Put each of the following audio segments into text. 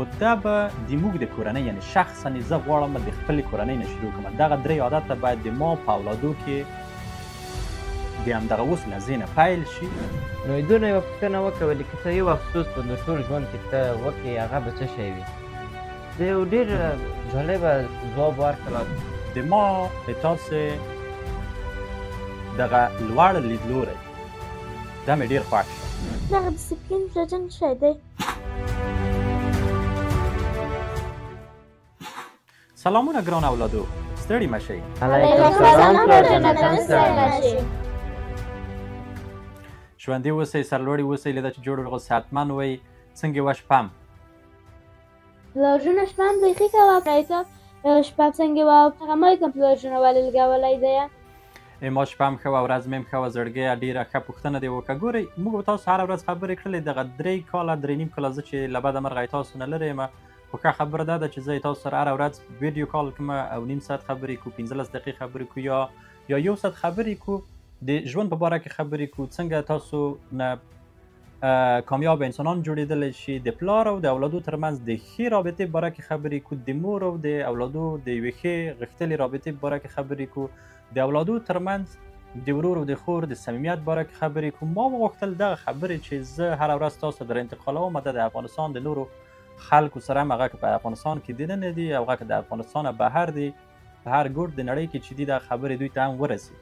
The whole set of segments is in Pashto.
خو دا به د موږ د کورنۍ یعنې شخصا زه غواړم د خپلې کورنۍ نه شروع کړم دغه درې عادته باید د ما په اولادو کې د همدغه اوس لحظې نه پیل شي. نو ایدونه یوه پوښتنه وکولې که ته یو افسوس په ټول ژوند کې ته وکړې هغه به څه شی وي؟ ده یو ډېر جالبه ځواب ورکړه. د ما د تاسې دغه لوړ لیدلوری دا مې ډېر خوښ شو. دغه ډسپلین پلټن شی دی. سلامونه ګران اولادو، ستړي مه شئ. علیکم السلام پلارجانه، ته ستړی مه شې. ژوندي اوسئ، سرلوړي اوسئ، له دا چې جوړ ورغو صحتمند وئ. څنګه وه شپه؟ پلارجانه شپه هم بیخي ښه وه. پرېږده شپه څنګه وه؟ هغه ما یې پلارجانه ولې لګولی دی؟ ما شپه هم ښه وه، ورځ مې هم ښه وه. زړګیه ډېره ښه پوښتنه دې وکړه. ګورئ موږ به تاسو هره ورځ خبرې کړلې دغه 3 کاله 3 نیم کاله زه چې له بده مرغه تاسو نه لرې یم، خو ښه خبره دا ده چې زه تاسو سره هره ورځ ویډیو کال کوم او نیم ساعت خبرې کوو، 15 دقیقې خبرې کوو یا 1 ساعت خبرې کوو، د ژوند په باره کې خبرې کوو، څنګه تاسو نه کامیاب انسانان جوړېدلی شي، د پلار او د اولادو ترمنځ د ښې رابطې په باره کې خبرې کوو، د مور او د اولادو د یوې ښې غښتلې رابطې په باره کې خبرې کوو، د اولادو ترمنځ د ورور او د خور د صمیمیت په باره کې خبرې کوو. ما وغوښتل دغه خبرې چې زه هره ورځ تاسو در انتقالوم د افغانستان د نورو خلکو سره هم هغه که په افغانستان کې دننه دي او هغه که د افغانستان نه بهر دي، په هر ګوټ د نړۍ کې چې دي دغه خبرې دوی ته هم ورسي.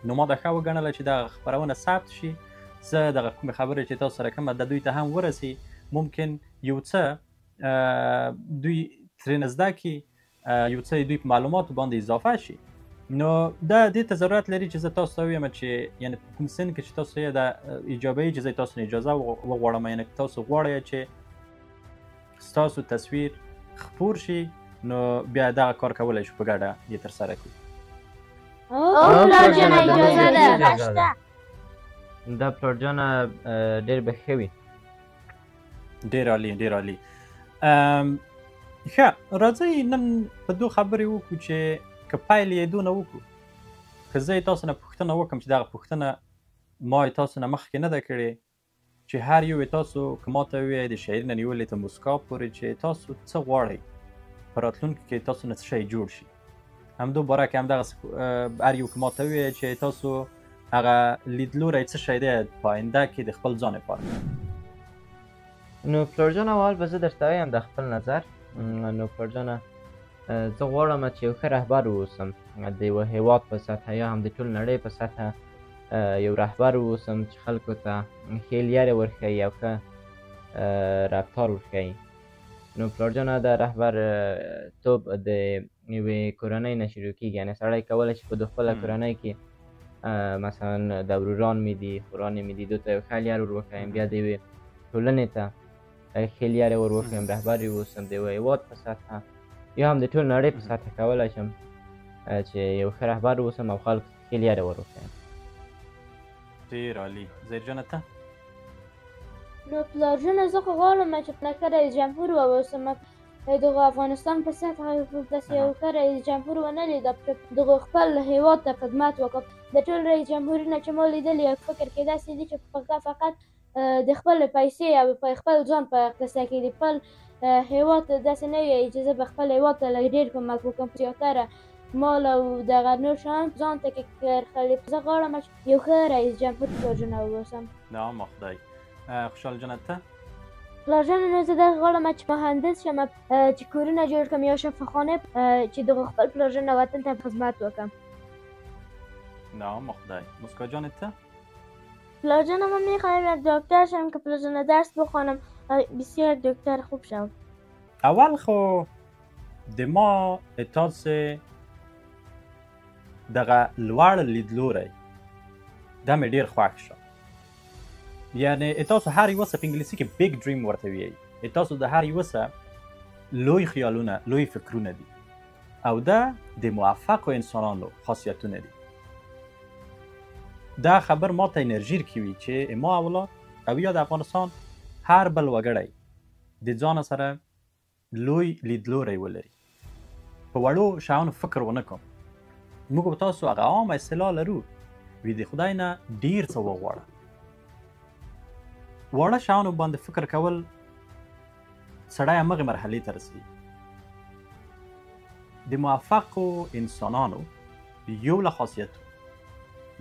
نو ما دا ښه وګڼله چې دغه خپرونه ثبت شي، زه دغه کومې خبرې چې تاسو سره کومه د دوی ته هم ورسي، ممکن یو څه دوی ترېنه زده کړي، یو څه دوی په معلوماتو باندې اضافه شي. نو دا دې ته ضرورت لري چې زه تاسو ته ووایم چې یعنې په کوم سن کې چې تاسو یې د ایجابوي چې زه تاسو نه اجازه وغواړم، یعنې که تاسو غواړئ چې ستاسو تصویر خپور شي نو بیا دغه کار کولی شو په ګډه یې ترسره کړو. پلارجانه اجازه ده. دا پلارجانه ډېر به ښه وي. ډېر عالي، ډېر عالي. ښه راځئ نن په دو خبرې وکړو چې که پیل یې دونه وکړو، که زه یې تاسو نه پوښتنه وکړم چې دغه پوښتنه ما یې تاسو نه مخکې نه ده کړې، چې هر یو یې تاسو که ما ته ووایئ د شاعري نه نیولې تر موسکا پورې چې تاسو څه غواړئ په راتلونکي کې تاسو نه څه شی جوړ شي، همدو باره کې همدغسې هر یو که ما ته ووایئ چې تاسو هغه لیدلوری څه شی دی په آینده کې د خپل ځان لپاره. نو پلارجانه اول به زه درته وایم د خپل نظر. نو پلارجانه زه غواړم چې یو ښه رهبر واوسم د یوه هېواد په سطحه یا هم د ټول نړۍ په سطحه یو رهبر واوسم چې خلکو ته ښې لارې ورښیي او ښه رفتار وښیي. نو پلارجانه د رهبر توب د یوې کورنۍ نه شروع کېږي، یعنې سړی کولی شي په د خپله کورنۍ کې مثلا د وروران مې دي، خورانې مې دي، دوی ته یو ښه لار ور وښیم، بیا د یوې ټولنې ته ښې لارې ور وښیم، رهبر یې واوسم د یوه هېواد په سطحه یا هم د ټول نړۍ په سطحه کولی شم چې یو ښه رهبر واوسم او خلکو ته ښې لارې ور وښیم. ډېر عالي. زیرجانه ته؟ نو پلارجانه زه خو غواړم چې ښه رئیس جمهور واوسم. دغه افغانستان په سطحه داسې یو ښه رئیس جمهور ونه لیده چې دغه خپل هېواد ته خدمت وکړم. د ټول رئیس جمهورونه چې ما لیدلي فکر کې داسې دي چې فقط د خپلې پیسې او خپل ځان په قصه کې د خپل هېواد ته داسې نه وایي چې زه به خپل هېواد ته لږ ډېر کومک وکړم، زیاتره مال او دغه نور شیان ځان ته کې خلي. زه غواړم چې یو ښه رئیس جمهور پلارجانه واوسم. نام خدای. خوشحال جانه ته؟ پلارجانه نو زه دغه غواړم چې مهندس شم، چې کورونه جوړ کړم یا شفاخانه چې دغه خپل پلارجانه وطن ته خدمت وکړم. نام خدای. مسکا جانه ته؟ پلارجانه من میخوایم دکتر شم که پلارجانه درس بخوانم بسیار دکتر خوب شم. اول خو د ما تاسې دغه لوړ لیدلوری دا مې ډېر خوښ شو. یعنې تاسو هر یوه څه په انګلیسي کې بیګ ډریم ورته وایي، تاسو د هر یوه څه لوی خیالونه، لوی فکرونه دي او دا د موفقو انسانانو خاصیتونه دي. دا خبر ما ته انرژي راکوي چې ما اولاد او یا د افغانستان هر بل وګړی د ځانه سره لوی لیدلوری ولري، په وړو شیانو فکر ونه کړم. موږ به تاسو هغه عامه اصطلاح لرو وي د خدای نه ډېر څه وغواړه. واړه شیانو باندې فکر کول سړی همغې مرحلې ته رسېږي. د موفقو انسانانو یو له خاصیتو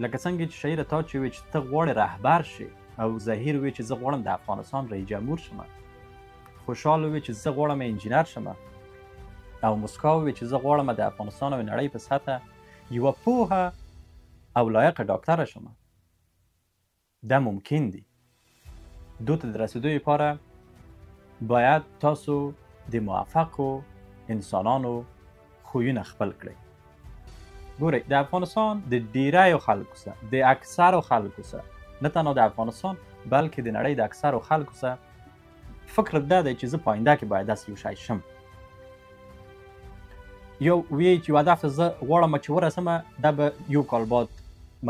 لکه څنګه چې شاعره تا چې وی چې ته غواړې رهبر شې او ظهیر وی چې زه غواړم د افغانستان رئیس جمهور شم، خوشحال وی چې زه غواړم انجینر شم، او مسکا وی چې زه غواړم د افغانستان او نړۍ په سطحه یوه پوهه او لایقه ډاکټره شم. دا ممکن دي. دو ته د رسېدو لپاره باید تاسو د موفقو انسانانو خویونه خپل کړئ. ګورئ، د افغانستان د ډیریو خلکو سره، د اکثرو خلکو سره، نه تنها د افغانستان بلکې د نړۍ د اکثرو خلکو سره فکر دا دی چې زه په آینده کې باید داسې یو شی شم. یو وی چې یو هدف ته زه غواړم چې ورسمه، دا به یو کال بعد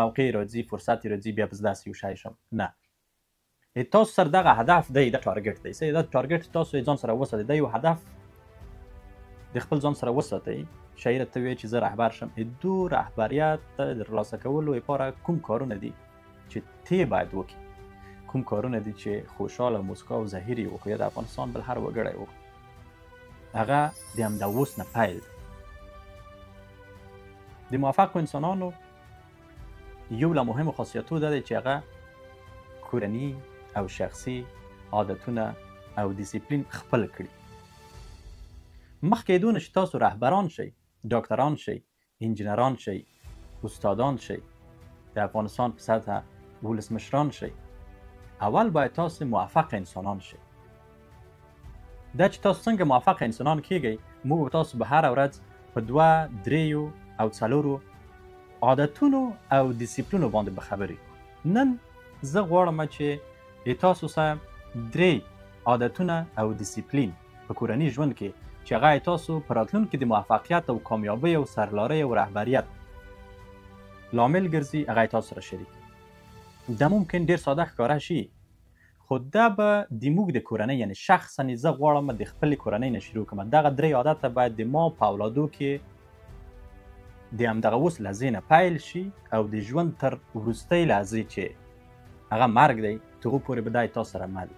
موقع راځي، فرصت راځي، بیا به زه داسې یو شی شم. نه، تاسو سره دغه هدف دی، دا ټارګټ دی. دا ټارګټ تاسو ځان سره وساتئ، دا یو هدف د خپل ځان سره وساتئ. شاعره ته وی چې زه رهبر شم. دو رهبریت ته د ترلاسه کولو لپاره کوم کارونه دي چې ته باید وکړي؟ کوم کارونه دي چې خوشحال او مسکا او ظهیر یې وکړي، د افغانستان بل هر وګړی وکړي؟ هغه د همدا اوس نه پیل دی. د موفقو انسانانو یو له مهمو خاصیتو دا دی چې هغه کورني او شخصي عادتونه او ډیسپلین خپل کړي. مخکې دونه چې تاسو رهبران شئ، ډاکټران شئ، انجینران شئ، استادان شئ، د افغانستان په سطحه ولسمشران شئ، اول باید تاسو موفق انسانان شئ. دا چې تاسو څنګه موفق انسانان کیږئ، موږ به تاسو به هره ورځ په 2، 3 او 4 عادتونو او ډیسپلینو باندې به خبرې کوو. نن زه غواړم چې تاسو سره 3 عادتونه او ډیسپلین په کورني ژوند کې چې هغه تاسو په راتلونکي د موفقیت او کامیابۍ او سرلارۍ او رهبریت لامل ګرځي، هغه تاسو سره شریک. دا ممکن ډیر ساده ښکاره شي، خو دا به د موږ د کورنۍ، یعنی شخصا زه غواړم د خپلې کورنۍ نه شروع کړم. دغه 3 عادت باید د ما په اولادو کې د همدغه اوس لحظې نه پیل شي او د ژوند تر وروستۍ لحظې چې هغه مرګ دی تغو پورې به دا تاسو سره مل.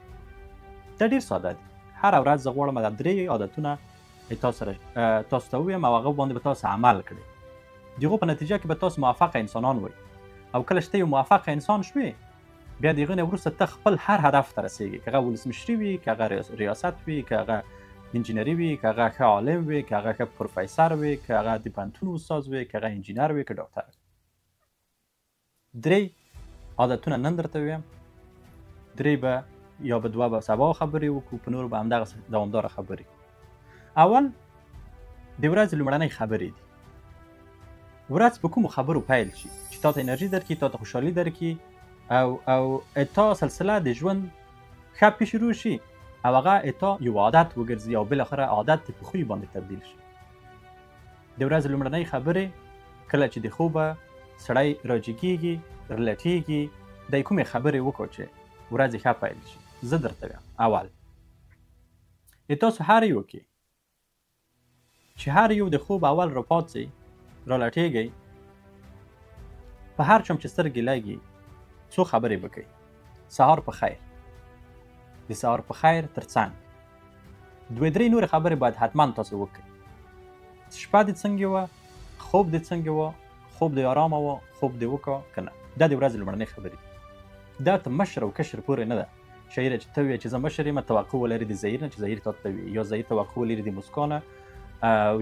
دا ډیر ساده دی. هره ورځ زه غواړم دا 3 عادتونه تاسو ته ووایم او هغه باندې به تاسو عمل کړئ. دغه په نتیجه کې به تاسو موفق انسانان وئ، او کله چې یو موفق انسان شوې، بیا دغه نه وروسته ته خپل هر هدف ته رسېږي، که هغه ولسمشري وي، که هغه ریاست وي، که هغه انجینري وي، که هغه ښه عالم وي، که هغه ښه پروفیسر وي، که هغه د پوهنتون استاد وي، که هغه انجینر وي، که ډاکټر وي. 3 عادتونه نن درته ویم، 3 به یا به 2 به سبا خبرې وکړو، په نور به همدغه دوامداره خبرې. اول د ورځې لومړنۍ خبرې دي. ورځ په کومو خبرو پیل شي چې تا ته انرژي درکړي، تا ته خوشحالي درکړي او تا سلسله د ژوند ښه پې شروع شي او هغه تا یو عادت وګرځي او بالاخره عادت په خوی باندې تبدیل شي. د ورځې لومړنۍ خبرې کله چې د خوبه سړی راجګېږي، رلټېږي، د کومې خبرې وکړو چې ورځې ښه پیل شي. زه درته وایم، اول تاسو هر یو کې چې هر یو د خوب اول راپاڅئ، رالټېږئ، په هر چم چې سترګې لګي څو خبرې وکړئ. سهار په خیر، د سهار په خیر ترڅنګ 2-3 نورې خبرې باید حتما تاسو وکړئ. شپه دې څنګه وه، خوب دې څنګه وه، خوب دې ارامه وه، خوب دې وکړه که نه. دا د ورځې لومړنۍ خبرې. دا ته مشر او کشر پورې نه ده. شاعره چې ته وایې چې زه مشر یم، توقع ولري د ظهیر نه چې ظهیر تا ته وي، یا ظهیر توقع ولري د مسکا نه،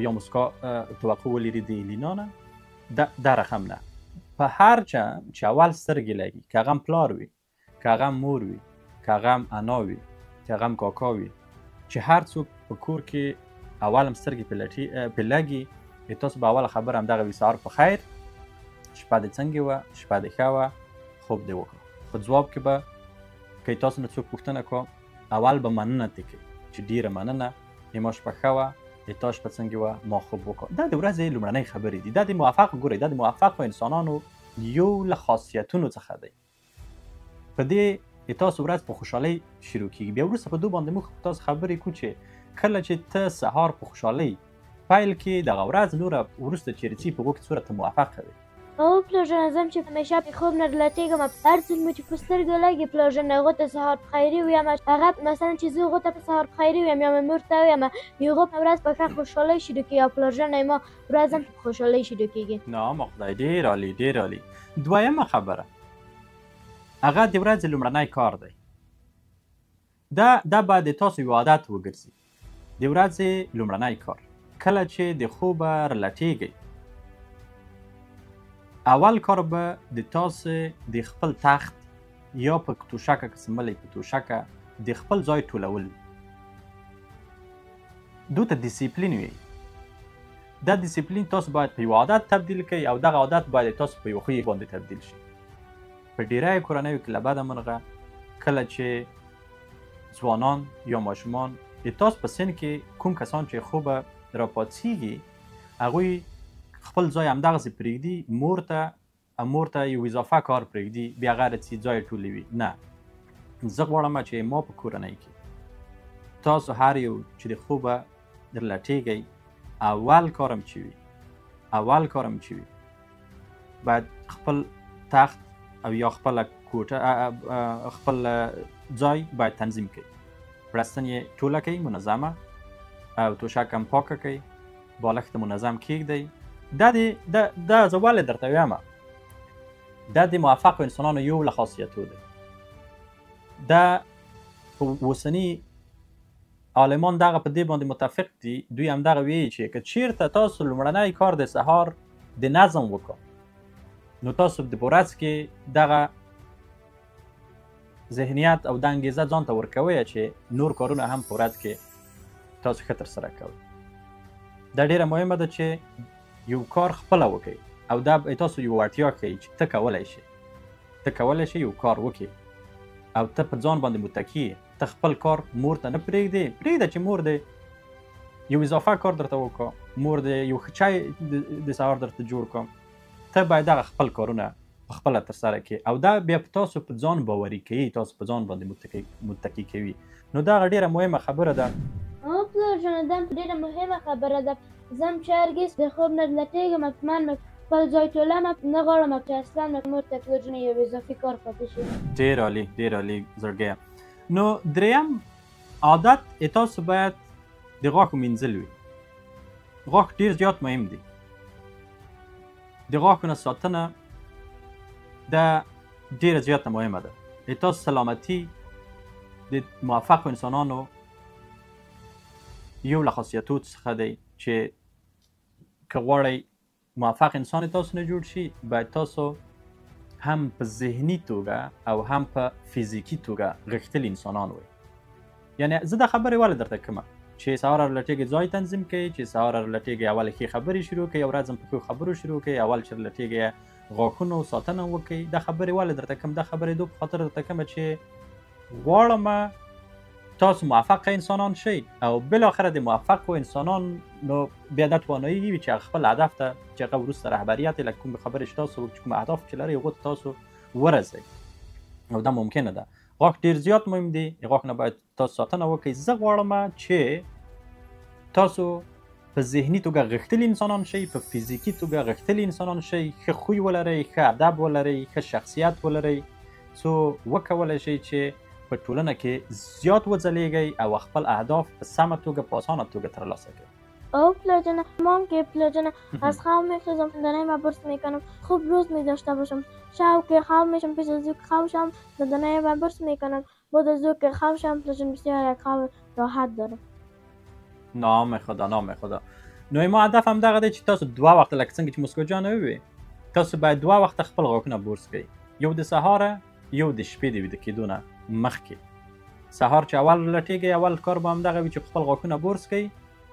یا مسکا توقع ولري د لینا نه. دا رقم نه. په هر چا چې اول سترګې لګي، که هغه پلار وي، که هغه مور وي، که هغه انا وي، که هغه کاکا وي، چې هر څوک په کور کې اول سترګې پې لګي، تاسو به اوله خبره همدغه وي، سهار په خیر، شپه دې څنګه وه، شپه دې ښه وه، خوب دې وکړه. په ځواب کې به که تاسو نه څوک پوښتنه کوه، اول به مننه ترې کوئ چې ډېره مننه، زما شپه ښه وه، تا شپه څنګه وه، ما خوب وکړه. دا د ورځې لومړنۍ خبرې دي. دا د موفق، ګورئ، دا د موفقو انسانانو یو له خاصیتونو څخه دی. په دې تاسو ورځ په خوشحالۍ شروع کېږي. بیا وروسته په دو باندې موږ تاسو خبرې کوو چې کله چې ته سهار په خوشحالۍ پیل کې، دغه ورځ نوره وروسته چیرې څي په هغو کې څومره ته موفقه وي. او پلار ازم چې همیشه په خوب نه لټېږم هر څوک مې چې په سترګو لګي پلار جان هغو ته سهار په خیري ویم هغه مثلا چې زه هغو ته په سهار په خیري ویم یا مې مور ته ویم هغو په ورځ په ښه خوشحالۍ شروع کړي او پلار جان ما ورځ هم په خوشحالۍ شروع کېږي. نام خدای ډېر عالي ډېر عالي. دویمه خبره هغه د ورځې لومړنی کار دی. دا باید تاسو یو عادت وګرځي. د ورځې لومړنی کار کله چې د خوبه رلټېږئ اول کار به د تاسو د خپل تخت یا په توشکه که سمبلی په توشکه د خپل ځای ټولول دو ته ډیسپلین وي. دا ډیسپلین تاسو باید په یو عادت تبدیل کړئ او دغه عادت باید تاسو په یو خوی باندې تبدیل شي. په ډیری کورنیو کې له بده مرغه کله چې ځوانان یا ماشومان د تاسو په سن کې کوم کسان چې خوبه راپاڅېږي هغوی خپل ځای همدغسې پرېږدي مور ته یو اضافه کار پرېږدي بیا غیر څه ځای ټولوي. نه، زه غواړم چې ما په کورنۍ کې تاسو هر یو چې د خوبه درلټېږئ اول کارم چې وي باید خپل تخت او یا خپل کوټه خپل ځای باید تنظیم کړئ. بړستن یې ټوله کړئ منظمه او توشک هم پاکه کړئ، بالښت منظم کېږدئ. دا زه ولې درته ویم دا د موفقو انسانانو یو له خاصیتو دی. دا اوسني عالمان دغه په دې باندې متفق دي. دوی همدغه وایي چې که چېرته تاسو لومړنی کار د سهار د نظم وکړو نو تاسو د ورځ کې دغه ذهنیت او د انګیزه ځان ته ورکوئ چې نور کارونه هم په ورځ کې تاسو ښه ترسره کوئ. دا ډېره مهمه ده چې یو کار خپله وکړئ او دا تاسو یو وړتیا ښیي چې ته کولی شې یو کار وکړې او ته په ځان باندې متکي یې. ته خپل کار مور ته نه پرېږدې چې مور دې یو اضافه کار درته وکړه، مور دې یو ښه چای د سهار درته جوړ کړه. ته باید دغه خپل کارونه پخپله ترسره کړې او دا بیا تاسو په ځان باوري کوي، تاسو په ځان باندې متکي کوي. نو دغه ډېره مهمه خبره ده. او پلار جان دا ډېره مهمه خبره ده. زه هم چې هرګز د خوب نه لټېږم من خپل ځای ټولم نه غواړم چې اصلا مور ته پلار جان یو اضافي کار پاتې شي. ډېر عالي زړګیه. نو دریم عادت تاسو باید د غاښو مینځل وي. غاښ ډېر زیات مهم دی. د غاښو نه ساتنه دا ډېره زیاته مهمه ده. د تاسو سلامتي د موفقو انسانانو یو له خاصیتو څخه دی چې که غواړئ موفق انسان تاسو نه جوړ شي باید تاسو هم په ذهني توګه او هم په فزیکي توګه غښتلي انسانان وئ. یعنې زه دا خبرې ولې درته کومه چې سهار رلټېږئ ځای تنظیم کړئ، چې سهار رلټېږئ اول ښې خبرې شروع کړئ، ورځ هم په ښو خبرو شروع کړئ، اول چې رلټېږئ غاښونو ساتنه وکړئ. دا خبرې ولې درته کوم؟ دا خبرې دو په خاطر درته کومه چې غواړم تاسو موفقه انسانان شئ او بالاخره د موفقو انسانانو بیا دا توانایي وي چې خپل هدف ته چې هغه وروسته رهبریت یې لکه کوم خبرې چې تاسو چې کوم اهداف چې لرئ هغو ته تاسو ورسئ او دا ممکنه ده. غاښ ډېر زیات مهم دی. غاښ نه باید تاسو ساتنه وکړئ. زه غواړم چې تاسو په ذهني توګه غښتلي انسانان شئ، په فزیکي توګه غښتلي انسانان شئ، ښه خوی ولرئ، ښه ادب ولرئ، ښه شخصیت ولرئ، څو وکولی شئ چې په ټولنه کې زیات وځلیږئ او خپل اهداف په سمه توګه په آسانه توګه ترلاسه کړئ. او پلار جان مام که پلار جان از خواب میخیزم دانه ما برس میکنم خوب روز میداشته باشم شب که خواب میشم پیش از که خوابشم دانه ما برس میکنم بعد از که خوابشم پلار جان بسیار یک خواب راحت دارم. نام خدا. نو ما هدف هم دغه دی چې تاسو 2 وخته لکه څنګه چې مسکو جان ووی تاسو باید 2 وخته خپل غاښونه برس کړئ، یو د سهاره یو د شپې د ویده کېدو نه مخکې. سهار چې اول لټېږئ اول کار به همدغه وي چې خپل غاښونه برس کړئ.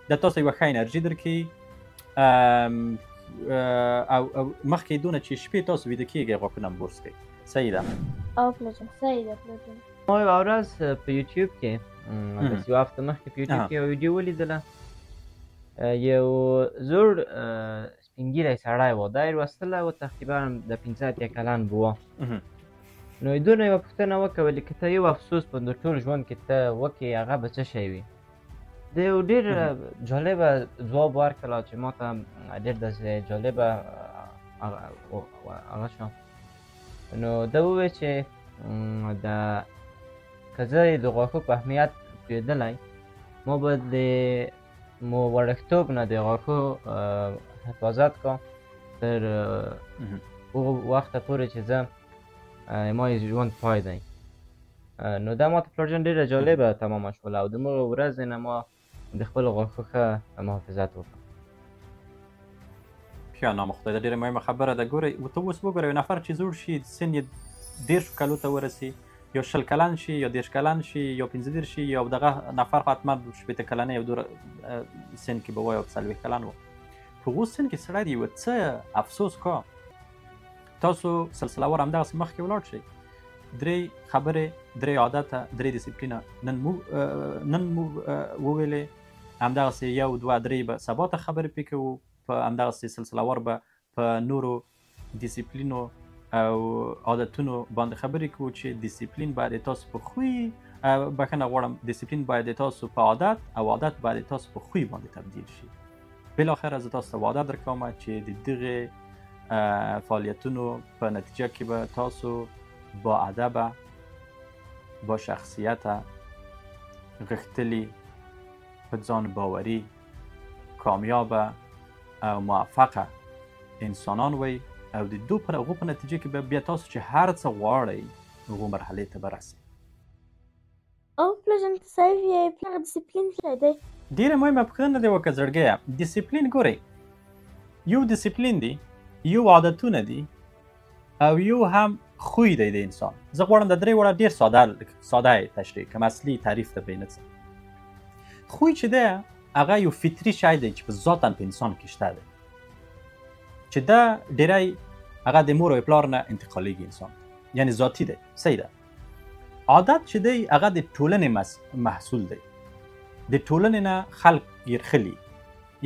دا تاسو یوه ښه انرژي درکوي او مخکې دونه چې شپې تاسو ویده کېږئ غاښونه هم برس کړئ. صحیح ده؟ او پلار جان صحیح ده پلار جان. ما یوه ورځ په یوټیوب کې داسې یوه هفته مخکې په یوټیوب کې یوه ویډیو ولیدله. یو زوړ سپین ږیری سړی و، دا یې لوستله و تقریبا د 15 کلن به و. نو دوی نه یوه پوښتنه وکولې که ته یو افسوس په ټول ژوند کې ته وکړې هغه به څه شی وي؟ د یو ډېر جالبه ځواب ورکړله چې ما ته ډېر داسې جالبه هغه شو نو ده وویل چې که زه د غاښو په اهمیت پوهېدلی ما به مو وړکتوب نه د غاښو حفاظت کوم تر هغه وخته پورې چې زه ما یې ژوند پای دی. نو دا ماته پلارجان ډېره جالبه تمامه شوله او د همغې ورځې نه ما د خپلو غاښو ښه محافظت وکړم. بیا نام خدای، دا ډېره مهمه خبره ده. ګورئ ته اوس وګوره، یو نفر چې زوړ شي، سن یې 10 کلو ته ورسي، یا 20 کلن شي یا 10 کلن شي یا 15 شي، یا دغه نفر حتما 80 کلنه یا دور سن کې به وای او 40 کلن و. په هغو سن کې سړی د یوه څه افسوس کا. تاسو سلسله وار همدغسې مخکې ولاړ شئ. 3 خبرې، 3 عادته، 3 ډیسپلینه نن مو وویلې. همدغسې 1 2 3 به سبا ته خبرې پرې کوو. په همدغسې سلسله وار به په نورو ډیسپلینو او عادتونو باندې خبرې کوو چې ډیسپلین باید تاسو په خوی، بخښنه غواړم، ډیسپلین باید تاسو په عادت او عادت باید تاسو په خوی باندې تبدیل شي. بالاخره زه تاسو ته وعده درکوم چې د دغې فعالیتونو په نتیجه کې به تاسو با ادبه، با شخصیته، غښتلي، په ځان باوري، کامیابه او موفقه انسانان وئ او د هغو په نتیجه کې به بیا تاسو چې هر څه غواړئ هغو مرحلې ته به رسئ. او پلارجان ته صحیح یې پلار ډیسپلین څه دی؟ ډېره مهمه پوښتنه دې وکړه زړګیه. ډیسپلین ګورئ، یو ډیسپلین دی، یو عادتونه دي او یو هم خوی دی د انسان. زه غواړم د 3 وړه ډېر ساده تشریح کړم، اصلي تعریف ته به نه ځم. خوی چې دی هغه یو فطري شی دی چې په ذاتاً په انسان کې شته دی، چې دا ډېری هغه د مور او پلار نه انتقالیږي انسان، یعنی ذاتي دی. صحیح ده. عادت چې دی هغه د ټولنې محصول دی، د ټولنې نه خلق یې خلي.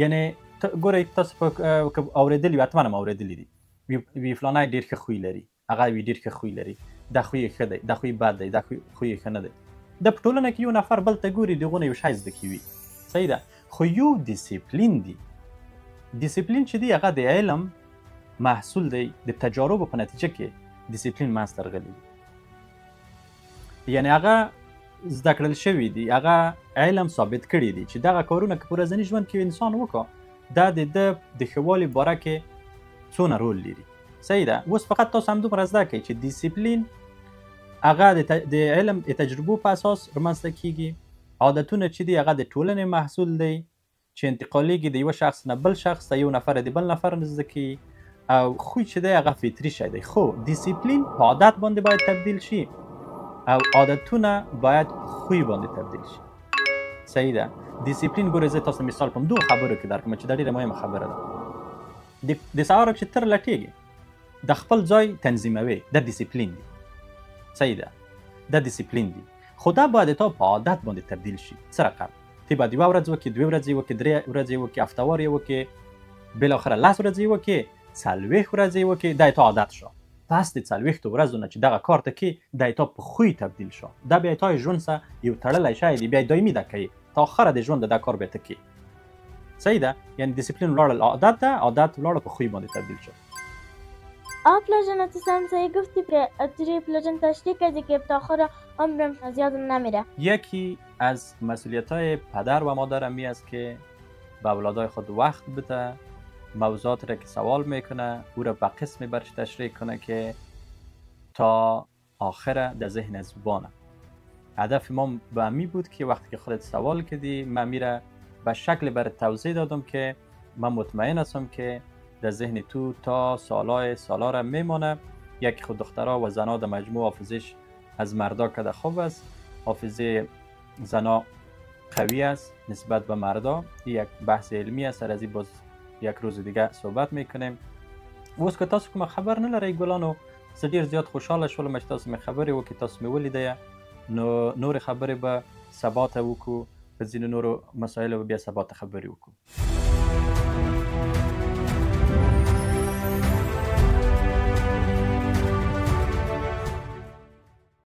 یعنی ګورئ تاسو که اورېدلي، حتما هم اورېدلي دي، وی فلانی ډېر ښه خوی لري، هغه وی ډېر ښه خوی لري، دا خوی یې ښه دی، دا خوی بد دی، دا خوی یې ښه نه دی. د په ټولنه کې یو نفر بل ته ګوري، د هغو نه یو شی زده کوي. صحیح ده. خو یو ډیسپلین دی. ډیسپلین چې دی هغه د علم محصول دی، د تجاربو په نتیجه کې ډیسپلین منځته راغلی دی. یعنی هغه زده کړل شوي دي، هغه علم ثابت کړي دي چې دغه کارونه که په ورځني ژوند کې انسان وکړي دا د ده د ښه والي باره کې څونه رول لري. صحیح ده. اوس فقط تاسو همدومره زده کړئ چې ډیسپلین هغه د علم د تجربو په اساس رامنځته کیږي. عادتونه چې دي هغه د ټولنې محصول دی چې انتقالیږي د یوه شخص نه بل شخص ته، یو نفر د بل نفر نه زده کوي. او خوی چې دی هغه فطري شی دی. خو ډیسپلین په عادت باندې باید تبدیل شي او عادتونه باید خوی باندې تبدیل شي. صحیح ده. ډیسپلین ګورئ، زه تاسو مثال په همدغو خبرو کې درکړم چې دا ډېره مهمه خبره ده. د سهار چې تر لټېږي د خپل ځای تنظیموي، دا ډیسپلین دی. صحیح ده. دا ډیسپلین دی. خو دا باید تا په عادت باندې تبدیل شي. څه رقم؟ ته باید 1 ورځ وکړې، 2 ورځې وکړې، 3 ورځې وکړې، هفتهوار یې وکړې، بالاخره 10 ورځې وکړې، 40 ورځې وکړې، دا تا عادت شو. پس د 40 ورځو نه چې دغه کار ته کې دا تا په خوی تبدیل شو. دا بیا تا ژوند سره یو تړلی شی دی، بیا دایمي ده کوي تا آخره د ژوند دا کار بیا ته کې. صحیح ده. یعنی ډیسپلین ولاړ عادت ده، عادت ولاړ په خوی باندې تبدیل شد. پلارجان اتسام سعی گفتی که پلارجان تشریح کردی که تا آخر عمرم از یادم نمیره. یکی از مسئولیت‌های پدر و مادرم می است که به اولادای خود وقت بده، موضوعات را که سوال میکنه او را به قسمی برش تشریح کنه که تا آخر در ذهن از بانه. هدف ما به امی بود که وقتی که خودت سوال کردی من میره به شکل برای توضیح دادم که من مطمئن هستم که در ذهن تو تا سالا را میمانه. یک خود دخترها و زنها در مجموع حافظش از مردا که خوب است، حافظه زنها قوی است نسبت به مردا. یک بحث علمی است، از این باز یک روز دیگه صحبت میکنیم. اوس که تاسو کوم خبر نه لرئ ګلانو، زه ډیر زیات خوشاله شولم چې تاسو مې خبرې وکړې، تاسو مې ولیدئ. نو نور خبرې به سبا ته وکړو، په ځینو نورو مسایلو به بیا سبا ته خبرې وکړو.